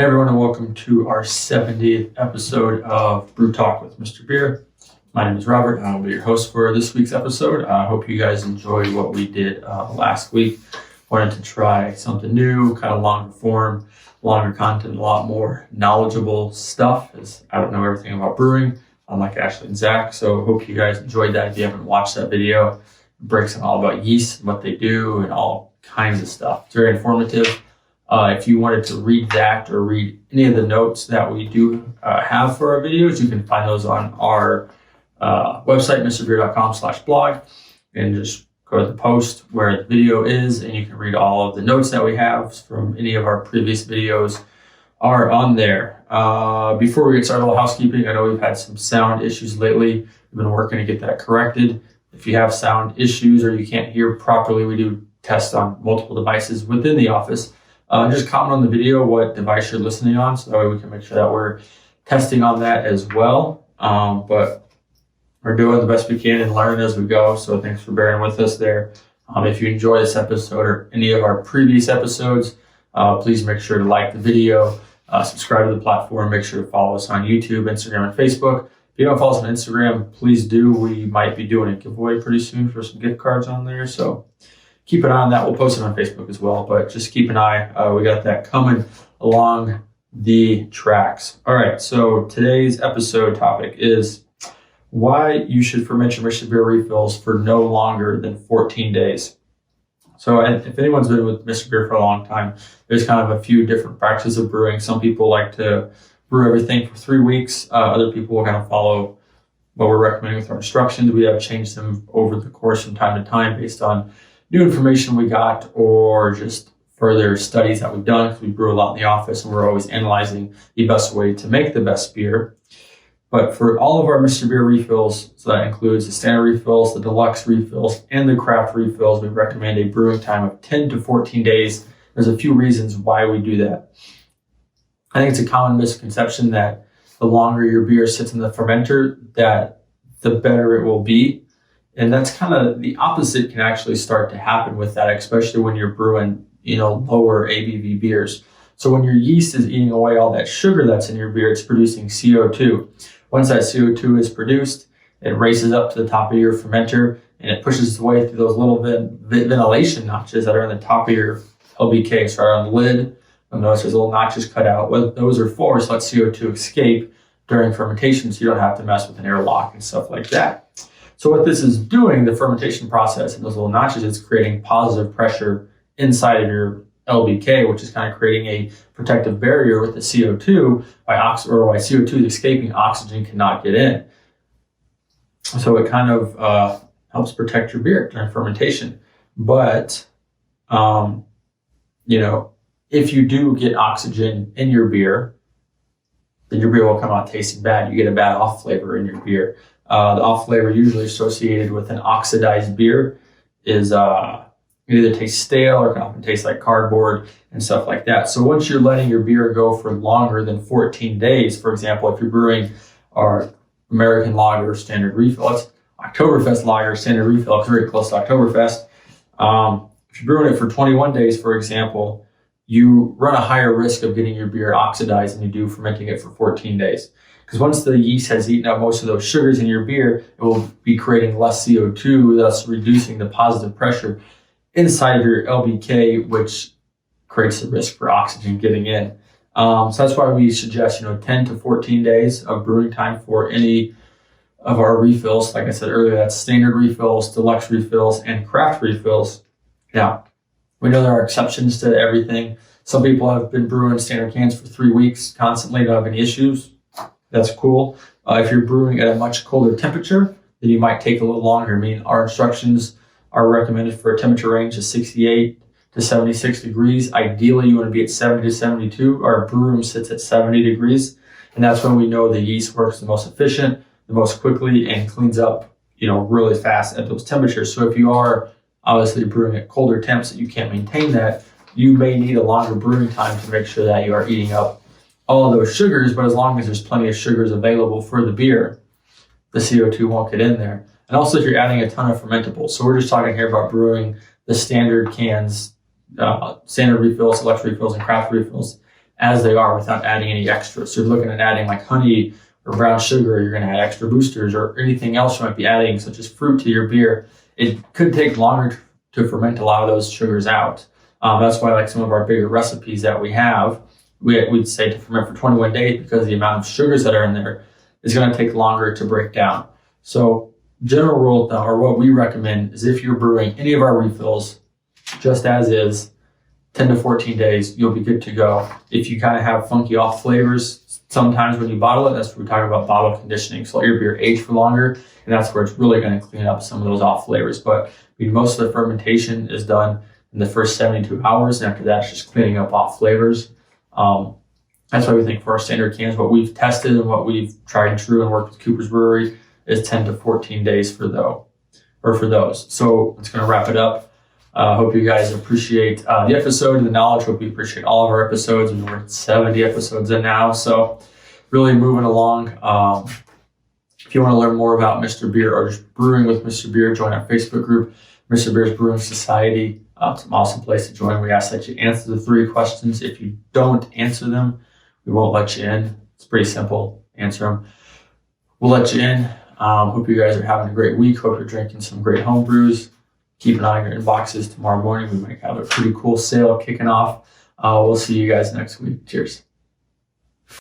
Hey everyone, and welcome to our 70th episode of Brew Talk with Mr. Beer. My name is Robert, and I'll be your host for this week's episode. I hope you guys enjoyed what we did last week. Wanted to try something new, kind of longer form, longer content, a lot more knowledgeable stuff, as I don't know everything about brewing, unlike Ashley and Zach. So hope you guys enjoyed that. If you haven't watched that video, it breaks down all about yeast and what they do and all kinds of stuff. It's very informative. If you wanted to read that or read any of the notes that we do have for our videos, you can find those on our website, Mr.Beer.com/blog, and just go to the post where the video is, and you can read all of the notes that we have from any of our previous videos are on there. Before we get started, a little housekeeping. I know we've had some sound issues lately. We've been working to get that corrected. If you have sound issues or you can't hear properly, we do test on multiple devices within the office. Just comment on the video what device you're listening on, so that way we can make sure that we're testing on that as well. But we're doing the best we can and learning as we go, so thanks for bearing with us there. If you enjoy this episode or any of our previous episodes, please make sure to like the video, subscribe to the platform, make sure to follow us on YouTube, Instagram, and Facebook. If you don't follow us on Instagram, please do. We might be doing a giveaway pretty soon for some gift cards on there, so keep an eye on that. We'll post it on Facebook as well, but just keep an eye. We got that coming along the tracks. All right, so today's episode topic is why you should ferment your Mr.Beer refills for no longer than 14 days. So if anyone's been with Mr.Beer for a long time, there's kind of a few different practices of brewing. Some people like to brew everything for 3 weeks. Other people will kind of follow what we're recommending with our instructions. We have changed them over the course from time to time based on new information we got or just further studies that we've done, because we brew a lot in the office and we're always analyzing the best way to make the best beer. But for all of our Mr.Beer refills, so that includes the standard refills, the deluxe refills, and the craft refills, we recommend a brewing time of 10 to 14 days. There's a few reasons why we do that. I think it's a common misconception that the longer your beer sits in the fermenter, that the better it will be. And that's kind of the opposite can actually start to happen with that, especially when you're brewing, lower ABV beers. So when your yeast is eating away all that sugar that's in your beer, it's producing CO2. Once that CO2 is produced, it races up to the top of your fermenter and it pushes its way through those little ventilation notches that are in the top of your LBK. So right on the lid, you'll notice there's little notches cut out. What those are for is to let CO2 escape during fermentation, so you don't have to mess with an airlock and stuff like that. So what this is doing, the fermentation process and those little notches, it's creating positive pressure inside of your LBK, which is kind of creating a protective barrier with the CO2 by CO2 is escaping, oxygen cannot get in. So it kind of helps protect your beer during fermentation. But, if you do get oxygen in your beer, then your beer will come out tasting bad. You get a bad off flavor in your beer. The off flavor usually associated with an oxidized beer is it either tastes stale or can often taste like cardboard and stuff like that. So once you're letting your beer go for longer than 14 days, for example, if you're brewing our American lager standard refill, it's Oktoberfest lager standard refill, it's very close to Oktoberfest. If you're brewing it for 21 days, for example, you run a higher risk of getting your beer oxidized than you do fermenting it for 14 days. Because once the yeast has eaten up most of those sugars in your beer, it will be creating less CO2, thus reducing the positive pressure inside of your LBK, which creates the risk for oxygen getting in. So that's why we suggest, 10 to 14 days of brewing time for any of our refills. Like I said earlier, that's standard refills, deluxe refills, and craft refills. Now, we know there are exceptions to everything. Some people have been brewing standard cans for 3 weeks constantly, don't have any issues. That's cool. If you're brewing at a much colder temperature, then you might take a little longer. I mean, our instructions are recommended for a temperature range of 68 to 76 degrees. Ideally, you want to be at 70 to 72. Our brew room sits at 70 degrees, and that's when we know the yeast works the most efficient, the most quickly, and cleans up, really fast at those temperatures. So if you are obviously brewing at colder temps that you can't maintain that, you may need a longer brewing time to make sure that you are eating up all of those sugars. But as long as there's plenty of sugars available for the beer, the CO2 won't get in there. And also if you're adding a ton of fermentables. So we're just talking here about brewing the standard cans, standard refills, select refills, and craft refills. as they are without adding any extra. So you're looking at adding like honey or brown sugar, you're going to add extra boosters or anything else you might be adding, such as fruit to your beer. It could take longer to ferment a lot of those sugars out. That's why like some of our bigger recipes that we have, we'd say to ferment for 21 days because the amount of sugars that are in there is going to take longer to break down. So general rule of thumb, or what we recommend, is if you're brewing any of our refills just as is, 10 to 14 days, you'll be good to go. If you kind of have funky off flavors, sometimes when you bottle it, that's what we talk about bottle conditioning. So let your beer age for longer, and that's where it's really going to clean up some of those off flavors. But I mean, most of the fermentation is done in the first 72 hours, and after that, it's just cleaning up off flavors. That's why we think for our standard cans, what we've tested and what we've tried and true and worked with Cooper's Brewery is 10 to 14 days for those. So it's going to wrap it up. Hope you guys appreciate the episode and the knowledge. Hope you appreciate all of our episodes. We're at 70 episodes in now, so really moving along. If you want to learn more about Mr.Beer or just brewing with Mr.Beer, join our Facebook group, Mr. Beer's Brewing Society. It's an awesome place to join. We ask that you answer the 3 questions. If you don't answer them, we won't let you in. It's pretty simple. Answer them. We'll let you in. Hope you guys are having a great week. Hope you're drinking some great home brews. Keep an eye on your inboxes tomorrow morning. We might have a pretty cool sale kicking off. We'll see you guys next week. Cheers.